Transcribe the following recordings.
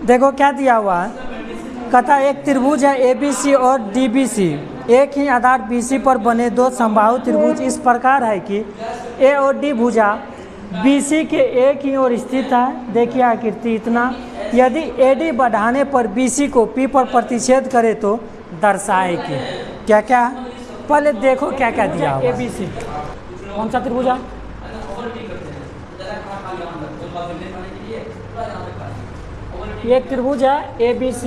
देखो क्या दिया हुआ है, कहता एक त्रिभुज है ABC और DBC, एक ही आधार BC पर बने दो समबाहु त्रिभुज इस प्रकार है कि A और D भुजा BC के एक ही ओर स्थित है। देखिए आकृति इतना, यदि AD बढ़ाने पर BC को P पर प्रतिच्छेद करे तो दर्शाए कि क्या क्या। पहले देखो क्या क्या दिया हुआ। ABC कौन सा त्रिभुज है? ये एक त्रिभुज है ABC,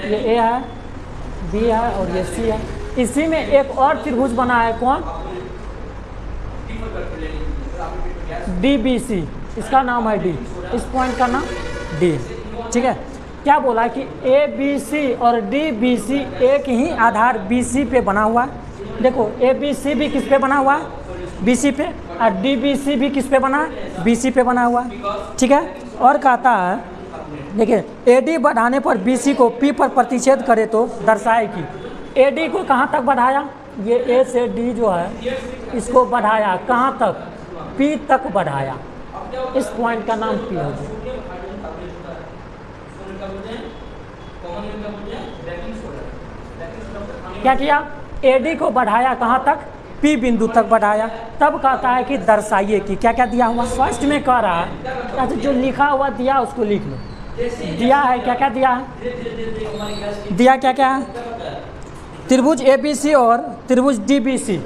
ये A है, B है और ये C है। इसी में एक और त्रिभुज बना है, कौन? DBC, इसका नाम है D, इस पॉइंट का नाम D। ठीक है, क्या बोला कि ABC और DBC एक ही आधार BC पे बना हुआ है। देखो ABC भी किस पे बना हुआ है? BC पे, और DBC भी किस पे बना है? BC पे बना हुआ है। ठीक है, और कहता है देखिए AD बढ़ाने पर BC को P पर प्रतिच्छेद करे तो दर्शाए कि AD को कहाँ तक बढ़ाया? ये A से D जो है इसको बढ़ाया कहाँ तक? P तक बढ़ाया। इस पॉइंट का नाम P हो गया। क्या किया? AD को बढ़ाया कहाँ तक? P बिंदु तक बढ़ाया। तब कहता है कि दर्शाइए कि क्या क्या दिया हुआ। फर्स्ट में कह रहा है तो जो लिखा हुआ दिया उसको लिख लो। दिया है क्या क्या दिया है? दिया क्या क्या है? त्रिभुज ABC और त्रिभुज DBC,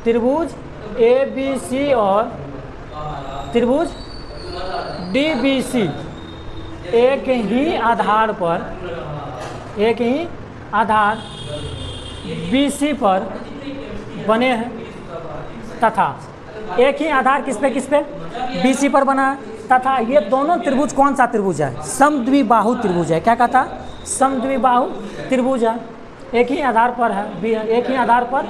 त्रिभुज ABC और त्रिभुज DBC एक ही आधार पर, एक ही आधार BC पर बने हैं तथा एक ही आधार किस पे BC पर बना है तथा ये दोनों त्रिभुज कौन सा त्रिभुज है? समद्विबाहु त्रिभुज है। क्या कहता? समद्विबाहु त्रिभुज है, एक ही आधार पर है, एक ही आधार पर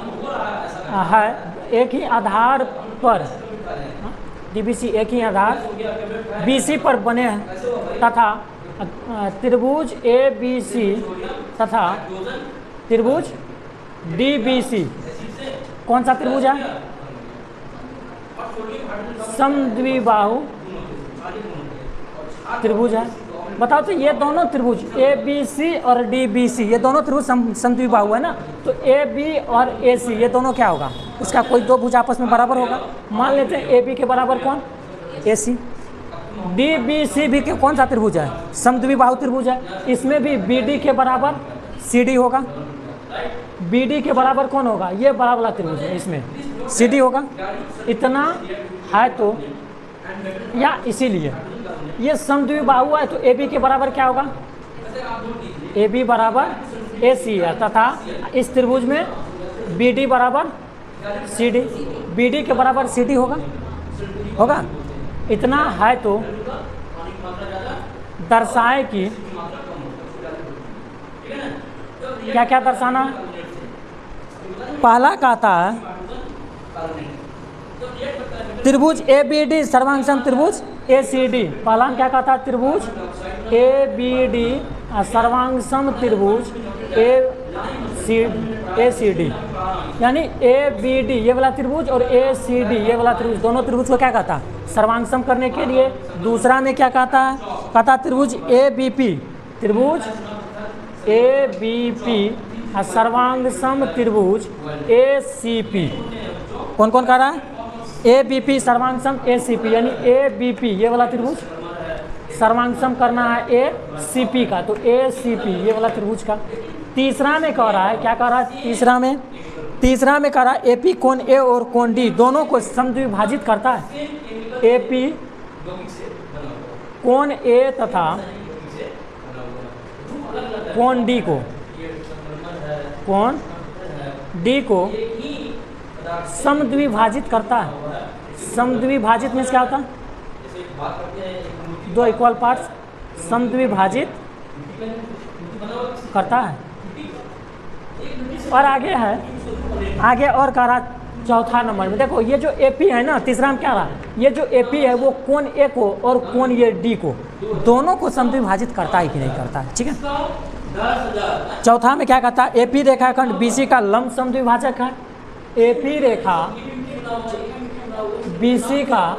है, एक ही आधार पर DBC एक ही आधार BC पर बने हैं तथा त्रिभुज ABC तथा त्रिभुज DBC कौन सा त्रिभुज है? समद्विबाहु त्रिभुज है। बताओ तो ये दोनों त्रिभुज ABC और DBC ये दोनों त्रिभुज समद्विबाहु है ना, तो AB और AC ये दोनों क्या होगा? इसका कोई दो भुज आपस में बराबर होगा। मान लेते हैं AB के बराबर कौन? AC। DBC भी के कौन सा त्रिभुज है? समद्विबाहु त्रिभुज है। इसमें भी BD के बराबर CD होगा। BD के बराबर कौन होगा? ये बड़ा वाला त्रिभुज है, इसमें CD होगा। इतना है तो या इसीलिए ये समद्विबाहु है तो AB के बराबर क्या होगा? AB बराबर AC है तथा इस त्रिभुज में BD बराबर CD, BD के बराबर CD होगा। इतना है तो दर्शाए कि क्या क्या दर्शाना है। पहला कहता है त्रिभुज ABD सर्वांग त्रिभुज ACD। पहला क्या कहता है? त्रिभुज ABD सर्वांग त्रिभुज ACD, यानी ABD ये वाला त्रिभुज और ACD ये वाला त्रिभुज, दोनों त्रिभुज को क्या कहता है? सर्वांग सम करने के लिए। दूसरा में क्या कहता है? कहता त्रिभुज ABP, त्रिभुज ABP सर्वांग सम त्रिभुज ACP। कौन कौन कह रहा है? ABP सर्वांग सम ACP, यानी ABP ये वाला त्रिभुज सर्वांग सम करना है ACP का, तो ACP ये वाला त्रिभुज का। तीसरा में कह रहा है, क्या कह रहा है? तीसरा में कह रहा है AP कोण A और कोण D दोनों को समद्विभाजित करता है। AP कोण A तथा कोण D को, कोण D को समद्विभाजित करता है। समद्विभाजित में क्या होता है? दो इक्वल पार्ट्स समद्विभाजित करता है। और आगे है, आगे और कह रहा चौथा नंबर में देखो ये जो AP है ना, तीसरा में क्या रहा? ये जो AP है वो कोण A को और कोण ये D को दोनों को समद्विभाजित करता है कि नहीं करता है। ठीक है, चौथा में क्या कहता है? AP रेखाखंड BC का लंब समद्विभाजक है। AP रेखा BC का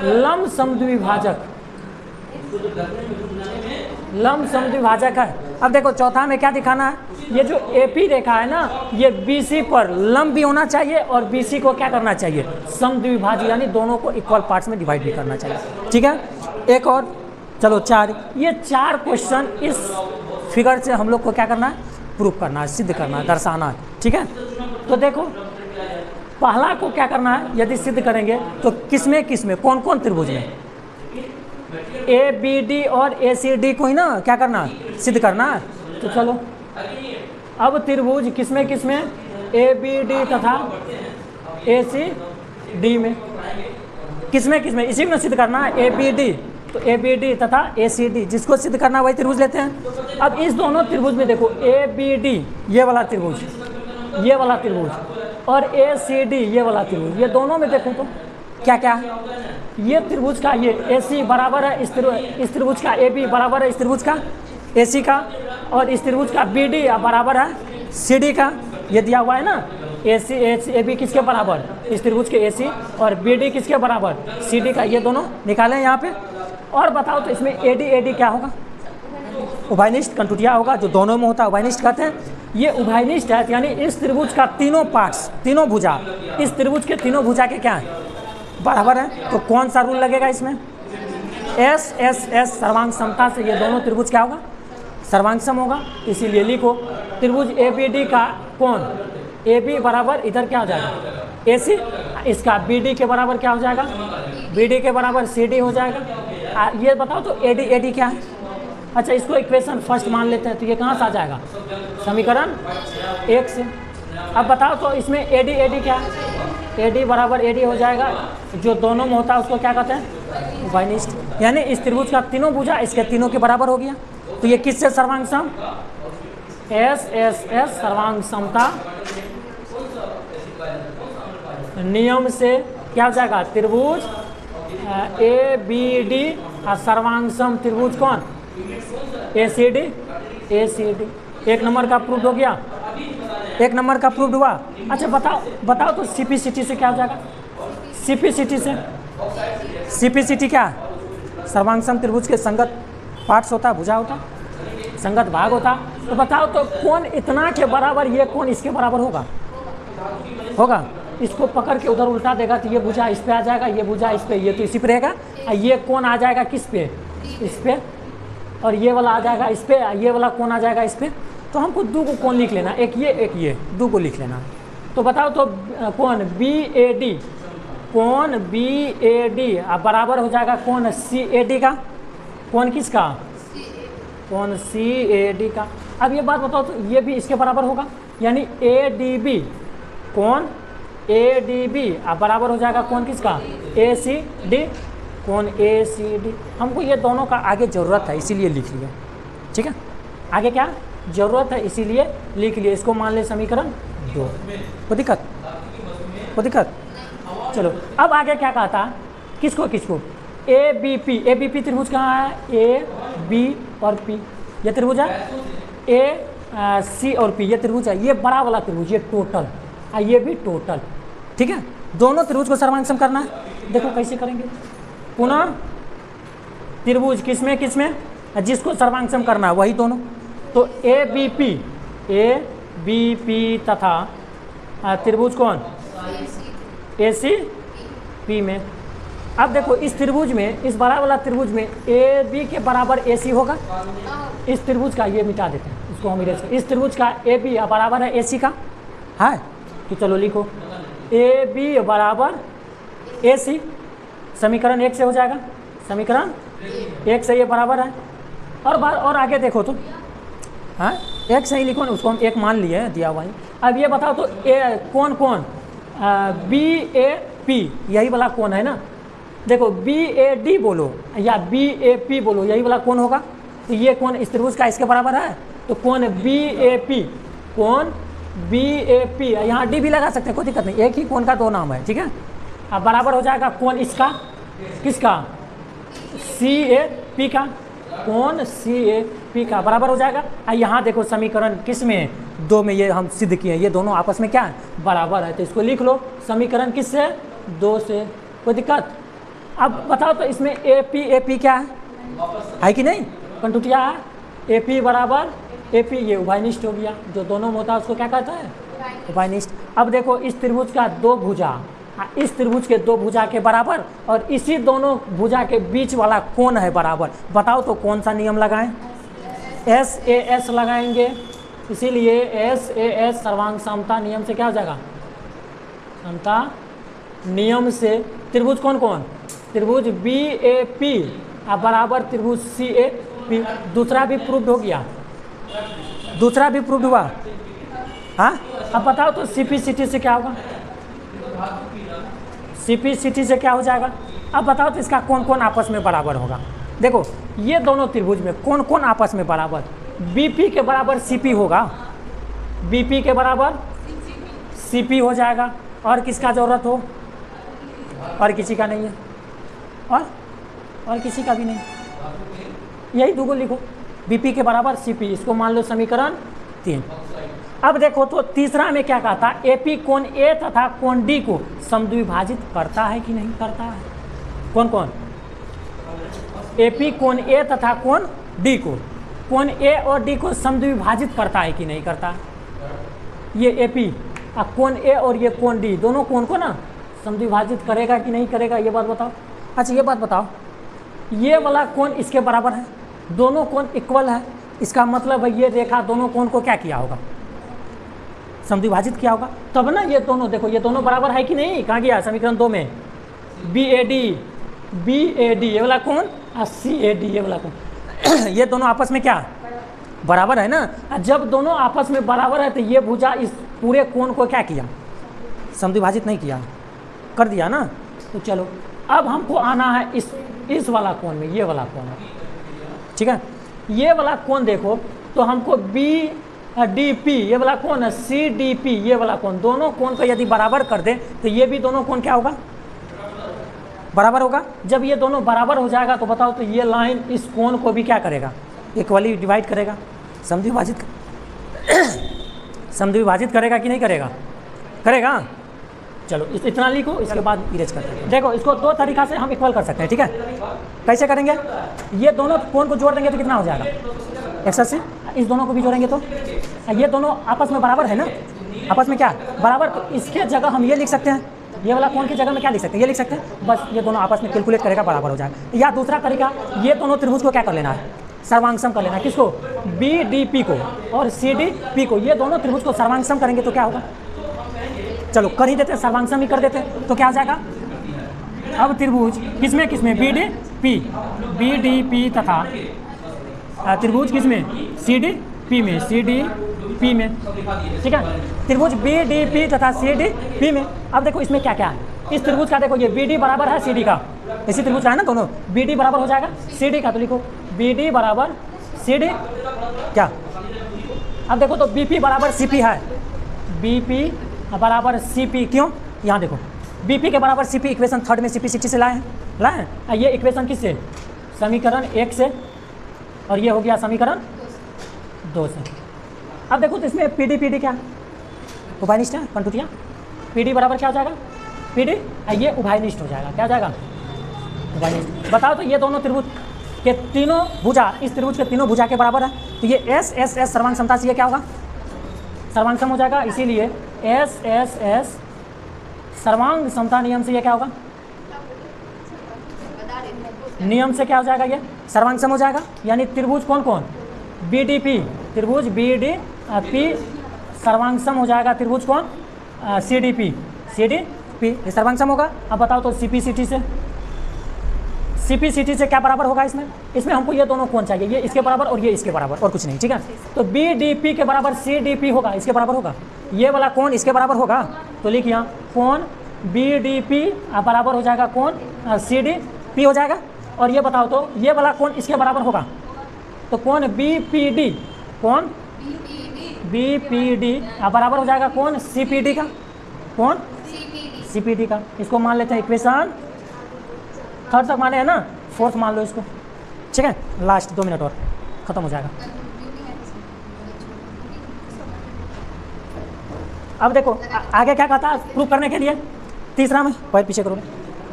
लंब समद्विभाजक लंब समद्विभाजक है। अब देखो चौथा में क्या दिखाना है, ये जो AP रेखा है ना, ये BC पर लंब भी होना चाहिए और BC को क्या करना चाहिए, समद्विभाजक, यानी दोनों को इक्वल पार्ट्स में डिवाइड भी करना चाहिए। ठीक है, एक और, चलो 4, ये 4 क्वेश्चन इस फिगर से हम लोग को क्या करना है, प्रूफ करना है, सिद्ध करना है, दर्शाना है। ठीक है, तो देखो पहला को क्या करना है, यदि सिद्ध करेंगे तो किसमें कौन कौन त्रिभुज में, ABD और ACD को ही ना क्या करना है, सिद्ध करना है। तो चलो अब त्रिभुज किसमें ABD तथा ACD में, किसमें इसी में सिद्ध करना है, ABD, तो ABD तथा ACD, जिसको सिद्ध करना वही त्रिभुज लेते हैं। अब इस दोनों त्रिभुज में देखो ABD ये वाला त्रिभुज और ACD ये वाला त्रिभुज, ये दोनों में देखो तो क्या क्या है, ये त्रिभुज का ये AC बराबर है इस त्रिभुज का AB बराबर है इस त्रिभुज का AC का, और इस त्रिभुज का BD बराबर है CD का, ये दिया हुआ है ना, AB किसके बराबर, इस त्रिभुज के AC, और BD किसके बराबर, CD का, ये दोनों निकालें यहाँ पे। और बताओ तो इसमें AD क्या होगा, उभयनिष्ठ कंटुटिया होगा, जो दोनों में होता है उभयनिष्ठ कहते हैं। ये उभयनिष्ठ है, यानी इस त्रिभुज का तीनों पार्ट्स, तीनों भुजा, इस त्रिभुज के तीनों भुजा के क्या है, बराबर है। तो कौन सा रूल लगेगा इसमें, S सर्वांग समता से ये दोनों त्रिभुज क्या होगा, सर्वांग सम होगा। इसीलिए लिखो त्रिभुज ABD का कौन, AB बराबर इधर क्या हो जाएगा AC, इसका BD के बराबर क्या हो जाएगा, BD के बराबर CD हो जाएगा। ये बताओ तो AD क्या है, अच्छा इसको इक्वेशन फर्स्ट मान लेते हैं, तो ये कहाँ से आ जाएगा, समीकरण 1 से। अब बताओ तो इसमें AD क्या है, AD बराबर AD हो जाएगा, जो दोनों में होता है उसको क्या कहते हैं, उभयनिष्ठ, यानी इस त्रिभुज का तीनों भुजा इसके तीनों के बराबर हो गया। तो ये किससे सर्वांग सम, S सर्वांग समता नियम से क्या हो जाएगा, त्रिभुज ABD और सर्वांग सम त्रिभुज कौन, ACD। एक नंबर का प्रूफ हो गया, एक नंबर का प्रूफ हुआ। अच्छा बताओ तो CPCT से क्या हो जाएगा, CPCT क्या है, सर्वांग सम त्रिभुज के संगत पार्ट्स होता है, भुजा होता, संगत भाग होता। तो बताओ तो कौन इतना के बराबर, ये कौन इसके बराबर होगा, इसको पकड़ के उधर उल्टा देगा तो ये भुजा इस पे आ जाएगा, ये भुजा इस पे, ये तो इसी पे रहेगा, और ये कौन आ जाएगा किस पे, इस पे, और ये वाला आ जाएगा इस पे, ये वाला कौन आ जाएगा इस पे। तो हमको दो को कौन लिख लेना, एक ये दो को लिख लेना। तो बताओ तो कौन BAD बराबर हो जाएगा कौन CAD का, कौन किसका, कौन CAD का। अब ये बात बताओ तो ये भी इसके बराबर होगा, यानी ADB कौन, ADB बराबर हो जाएगा कौन किसका, ACD कौन, ACD। हमको ये दोनों का आगे ज़रूरत है इसीलिए लिख लिया। ठीक है, आगे क्या ज़रूरत है इसीलिए लिख लिए, इसको मान ले समीकरण 2। कोई दिक्कत, चलो अब आगे क्या कहा था, किसको ABP त्रिभुज कहाँ है, A B और P ये त्रिभुज है, A C और P ये त्रिभुज है, ये बड़ा वाला त्रिभुज, ये टोटल, ये भी टोटल। ठीक है, दोनों त्रिभुज को सर्वांग सम करना है। देखो कैसे करेंगे, पुनः त्रिभुज किसमें जिसको सर्वांग सम करना है वही दोनों, तो ABP तथा त्रिभुज कौन, ACP में। अब देखो इस त्रिभुज में, इस बड़ा वाला त्रिभुज में AB के बराबर AC होगा, इस त्रिभुज का ये मिटा देते हैं, इसको हम इरेज, इस त्रिभुज का AB बराबर है AC का है, तो चलो लिखो AB बराबर AC, समीकरण 1 से हो जाएगा, समीकरण 1 से ये बराबर है। और आगे देखो तो हाँ 1 से ही लिखो ना, उसको हम 1 मान लिए दिया हुआ है। अब ये बताओ तो कौन BAP यही वाला कौन है ना, देखो BAD बोलो या BAP बोलो, यही वाला कौन होगा, तो ये कौन इस त्रिभुज का इसके बराबर है, तो कौन BAP, यहाँ D भी लगा सकते हैं, कोई दिक्कत नहीं, एक ही कौन का 2 नाम है। ठीक है, अब बराबर हो जाएगा कौन इसका, किसका, CAP का, कौन CAP का बराबर हो जाएगा। यहाँ देखो समीकरण किस में, 2 में ये हम सिद्ध किए, ये दोनों आपस में क्या है, बराबर है, तो इसको लिख लो समीकरण किससे, 2 से, कोई दिक्कत। अब बताओ तो इसमें AP क्या है, है कि नहीं? कंटूटिया है, ए पी बराबर ए पी, ये उभयनिष्ठ हो गया, जो दोनों में होता है उसको क्या कहता है? उभयनिष्ठ। अब देखो इस त्रिभुज का दो भुजा, इस त्रिभुज के दो भुजा के बराबर और इसी दोनों भुजा के बीच वाला कोण है बराबर, बताओ तो कौन सा नियम लगाएं? एस ए एस लगाएंगे, इसीलिए एस ए एस सर्वांग समता नियम से क्या हो जाएगा? समता नियम से त्रिभुज कौन कौन? त्रिभुज बी ए पी बराबर त्रिभुज सी ए पी। दूसरा भी प्रूव्ड हो गया, दूसरा भी प्रूव्ड हुआ। हाँ, अब बताओ तो सीपीसीटी से क्या होगा? सीपीसीटी से क्या हो जाएगा? अब बताओ तो इसका कौन कौन आपस में बराबर होगा? देखो ये दोनों त्रिभुज में कौन कौन आपस में बराबर? बीपी के बराबर सीपी होगा, बीपी के बराबर सीपी हो जाएगा। और किसका जरूरत हो? और किसी का नहीं है, और किसी का भी नहीं, यही दूगो लिखो, बीपी के बराबर सीपी, इसको मान लो समीकरण 3। अब देखो तो तीसरा में क्या कहता है? एपी कोण ए तथा कोण डी को समद्विभाजित करता है कि नहीं करता है? कौन कौन? एपी कोण ए तथा कोण डी को, कोण ए और डी को समद्विभाजित करता है कि नहीं करता है? ये एपी कोण ए और ये कोण डी, दोनों कोण को ना समद्विभाजित करेगा कि नहीं करेगा, ये बात बताओ। अच्छा ये बात बताओ, ये वाला कोण इसके बराबर है, दोनों कोण इक्वल है, इसका मतलब है ये रेखा दोनों कोण को क्या किया होगा? समद्विभाजित किया होगा, तब ना ये दोनों, देखो ये दोनों बराबर है कि नहीं? कहाँ गया? समीकरण 2 में बी ए डी ये वाला कोण और सी ए डी ये वाला कोण ये दोनों आपस में क्या बराबर है ना? जब दोनों आपस में बराबर है तो ये भुजा इस पूरे कोण को क्या किया? समद्विभाजित नहीं किया, कर दिया ना। तो चलो अब हमको आना है इस वाला कोण में, ये वाला कोण है, ठीक है? ये वाला कोण देखो तो हमको बी डी पी ये वाला कोण है, सी डी पी ये वाला कोण, दोनों कोण को यदि बराबर कर दे तो ये भी दोनों कोण क्या होगा? बराबर होगा। जब ये दोनों बराबर हो जाएगा तो बताओ तो ये लाइन इस कोण को भी क्या करेगा? इक्वली डिवाइड करेगा, समद्विभाजित करेगा कि नहीं करेगा? करेगा। चलो इतना लिखो, इसके बाद इरेज करते हैं। देखो इसको दो तरीका से हम इक्वल कर सकते हैं, ठीक है? कैसे करेंगे? ये दोनों कोण को जोड़ देंगे तो कितना हो जाएगा? 180। इस दोनों को भी जोड़ेंगे तो ये दोनों आपस में बराबर है ना? आपस में क्या बराबर? तो इसके जगह हम ये लिख सकते हैं, ये वाला कोण की जगह में क्या लिख सकते हैं? ये लिख सकते हैं, बस ये दोनों आपस में कैलकुलेट करेगा, बराबर हो जाएगा। या दूसरा तरीका, ये दोनों त्रिभुज को क्या कर लेना है? सर्वांगसम कर लेना। किसको? बी डी पी को और सी डी पी को, ये दोनों त्रिभुज को सर्वांगसम करेंगे तो क्या होगा? चलो कर ही देते हैं, सर्वांगसम ही कर देते हैं, तो क्या हो जाएगा? अब त्रिभुज किसमें किसमें? बी डी पी तथा त्रिभुज किसमें? सी डी पी में, सी डी पी में, ठीक है? त्रिभुज बी डी पी तथा सी डी पी में। अब देखो इसमें क्या क्या है? इस त्रिभुज का देखो ये बी डी बराबर है सी डी का, इसी त्रिभुज का है ना दोनों, बी डी बराबर हो जाएगा सी डी का, तो लिखो बी डी बराबर सी डी क्या? अब देखो तो बी पी बराबर सी पी है, बी पी बराबर सी पी, क्यों? यहाँ देखो बी पी के बराबर सी पी इक्वेशन 3 में CP60 से लाए हैं। ये इक्वेशन किससे? समीकरण 1 से, और ये हो गया समीकरण 2 से। अब देखो तो इसमें पी डी क्या? उभयनिष्ठ है, कंटूटिया। पी डी बराबर क्या हो जाएगा? पी डी, ये उभयनिष्ठ हो जाएगा, क्या हो जाएगा? उभयनिष्ठ। बताओ तो ये दोनों त्रिभुज के तीनों भुजा, इस त्रिभुज के तीनों भुजा के बराबर है, तो ये एस एस एस सर्वांग समता से ये क्या होगा? सर्वांग सम हो जाएगा, इसीलिए एस एस एस सर्वांग समता नियम से ये क्या होगा? नियम से क्या हो जाएगा? ये सर्वांग सम हो जाएगा। यानी त्रिभुज कौन कौन? बी डी पी, त्रिभुज बी डी पी सर्वांग सम हो जाएगा। त्रिभुज कौन? सी डी पी ये सर्वांग सम होगा। अब बताओ तो CPCT से क्या बराबर होगा? इसमें हमको ये दोनों कोण चाहिए, ये इसके बराबर और ये इसके बराबर, और कुछ नहीं, ठीक है? तो बी डी पी के बराबर सी डी पी होगा, इसके बराबर होगा। ये वाला कोण इसके बराबर होगा, तो लिख यहाँ कोण बी डी पी बराबर हो जाएगा कोण सी डी पी हो जाएगा। और ये बताओ तो ये वाला कोण इसके बराबर होगा, तो कोण बी पी डी, कोण बी पी डी बराबर हो जाएगा कोण सी पी डी का, कोण सी पी डी का। इसको मान लेते हैं इक्वेशन 3 तक माने है ना, 4th मान लो इसको, ठीक है? लास्ट 2 मिनट और खत्म हो जाएगा। अब देखो आगे क्या कहता है प्रूव करने के लिए? तीसरा में पैर पीछे करो,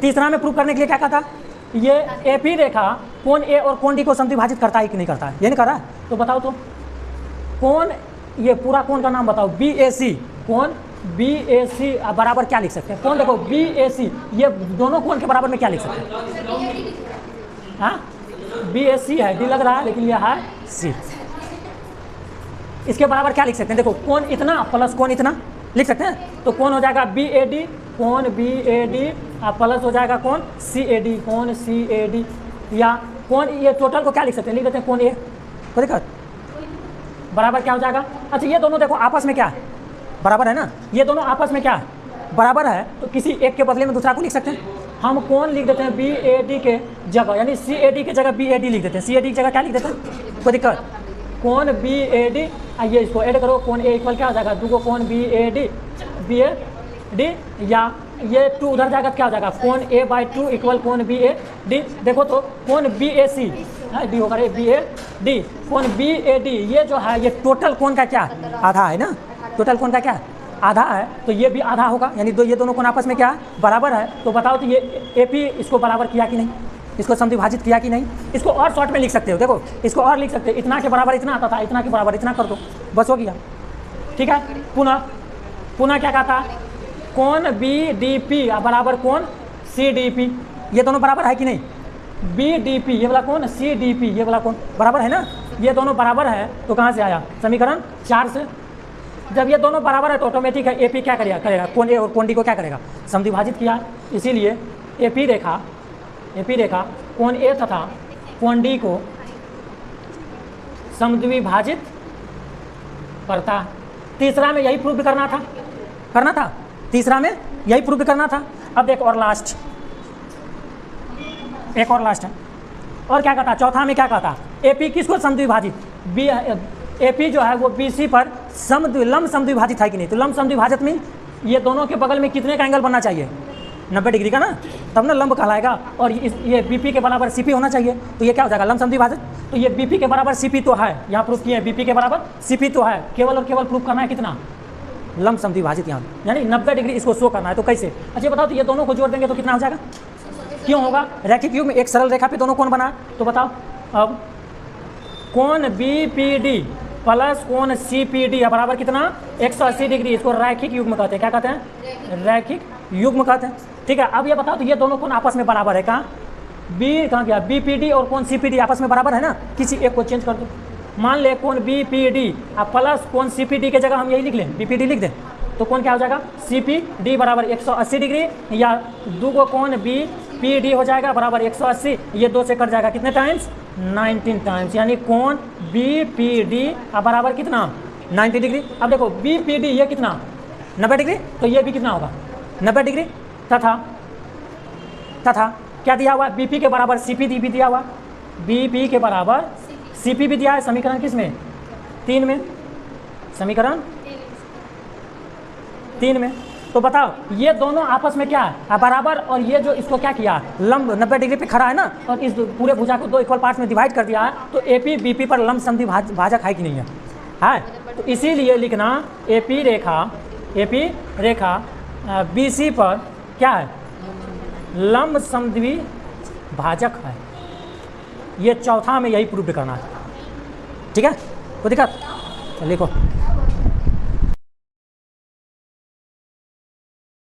तीसरा में प्रूव करने के लिए क्या कहता? ये एपी रेखा कोण ए और कोण डी को समद्विभाजित करता है कि नहीं करता है? ये नहीं कर रहा है? तो बताओ तो कोण, ये पूरा कोण का नाम बताओ, बी ए सी, कोण बी ए सी बराबर क्या लिख सकते हैं? कौन देखो बी ए सी, ये दोनों कोण के बराबर में क्या लिख सकते हैं? हाँ बी ए सी है, डी लग रहा है लेकिन ये है सी। इसके बराबर क्या लिख सकते हैं? देखो कोण इतना प्लस कोण इतना लिख सकते हैं, तो कौन हो जाएगा बी ए डी, कोण बी ए डी प्लस हो जाएगा कौन सी ए डी, कोण सी ए डी, या कौन ये टोटल को क्या लिख सकते हैं? लिख देते हैं कोण ए, कोई दिक्कत? बराबर क्या हो जाएगा? अच्छा ये दोनों देखो आपस में क्या है? बराबर है ना, ये दोनों आपस में क्या है? बराबर है, तो किसी एक के बदले में दूसरा को लिख सकते हैं। हम कौन लिख देते हैं बी ए डी के जगह, यानी सी ए डी के जगह बी ए डी लिख देते हैं। सी ए डी की जगह क्या लिख देते हैं? कोई दिक्कत? कौन बी ए डी, ये इसको ऐड करो, कौन ए इक्वल क्या हो जाएगा? दो कौन बी ए डी, या ये 2 उधर जाएगा क्या हो जाएगा? कौन ए बाई 2 इक्वल कौन बी ए डी। देखो तो कौन बी ए सी डी होगा, बी ए डी, कौन बी ए डी, ये जो है ये टोटल कौन का क्या आधा है ना, टोटल कौन का क्या आधा है, तो ये भी आधा होगा, यानी ये दोनों कोण आपस में क्या बराबर है। तो बताओ तो ये ए पी इसको बराबर किया कि नहीं, इसको समद्विभाजित किया कि नहीं? इसको और शॉर्ट में लिख सकते हो, देखो इसको और लिख सकते हो, इतना के बराबर इतना आता था, इतना के बराबर इतना कर दो, बस हो गया। ठीक है, पुनः क्या कहता? कौन बी डी पी बराबर कौन सी डी पी, ये दोनों बराबर है कि नहीं? बी डी पी ये वाला कौन, सी डी पी ये वाला कौन, बराबर है ना? ये दोनों बराबर है, तो कहाँ से आया? समीकरण 4 से। जब ये दोनों बराबर है तो ऑटोमेटिक है ए पी क्या करेगा कौन ए और कौन डी को क्या करेगा? समद्विभाजित किया। इसीलिए ए पी रेखा कौन ए तथा कौन डी को समद्विभाजित करता है। तीसरा में यही प्रूव करना था, तीसरा में यही प्रूव करना था। अब एक और लास्ट है, और क्या कहता? चौथा में क्या कहता? एपी किसको समद्विभाजित? बी एपी जो है वो बीसी पर लंब समद्विभाजित है कि नहीं? तो लंब समद्विभाजित में ये दोनों के बगल में कितने का एंगल बनना चाहिए? 90 डिग्री का ना, तब ना लंब कहलाएगा। और ये बीपी के बराबर सीपी होना चाहिए, तो ये क्या हो जाएगा? लंब समद्विभाजित। तो ये बीपी के बराबर सीपी तो है, यहाँ प्रूफ किए बीपी के बराबर सीपी तो है, केवल और केवल प्रूफ करना है कितना? लंब समद्विभाजित, यहाँ यानी 90 डिग्री इसको शो करना है। तो कैसे? अच्छा बताओ तो ये दोनों को जोड़ देंगे तो कितना हो जाएगा? क्यों होगा? रैखिक युग्म में एक सरल रेखा पे दोनों कोण बना, तो बताओ अब कोण बी पी डी प्लस कोण सी पी डी बराबर कितना? 180 डिग्री। इसको रैखिक युग्म कहते हैं। क्या कहते हैं? रैखिक युग्म कहते हैं। ठीक है, अब ये बताओ तो ये दोनों कोण आपस में बराबर है कहाँ? बी कहाँ गया? बी पी डी और कोण सी पी डी आपस में बराबर है ना? किसी एक को चेंज कर दो, मान ले कोण बी पी डी प्लस कोण सी पी डी के जगह हम यही लिख लें, बी पी डी लिख दें, तो कोण क्या हो जाएगा? सी पी डी बराबर 180 डिग्री, या दो को कोण बी पी डी हो जाएगा बराबर 180, ये 2 से कट जाएगा कितने टाइम्स? 19 टाइम्स, यानी कोण बी पी डी बराबर कितना? 90 डिग्री। अब देखो बी पी डी ये कितना? 90 डिग्री, तो ये भी कितना होगा? 90 डिग्री। तथा क्या दिया हुआ? बीपी के बराबर सीपी डी भी दिया हुआ, बीपी के बराबर सीपी भी दिया है। समीकरण किस में? 3 में, समीकरण 3 में। तो बताओ ये दोनों आपस में क्या है? बराबर। और ये जो इसको क्या किया? लंब 90 डिग्री पे खड़ा है ना, और इस पूरे भुजा को 2 इक्वल पार्ट्स में डिवाइड कर दिया है, तो एपी बीपी पर लंब समद्विभाजक है कि नहीं है? तो इसीलिए लिखना एपी रेखा बीसी पर क्या है? लंब समद्विभाजक है। ये चौथा में यही प्रूव करना है। ठीक है, कोई दिक्कत? लिखो।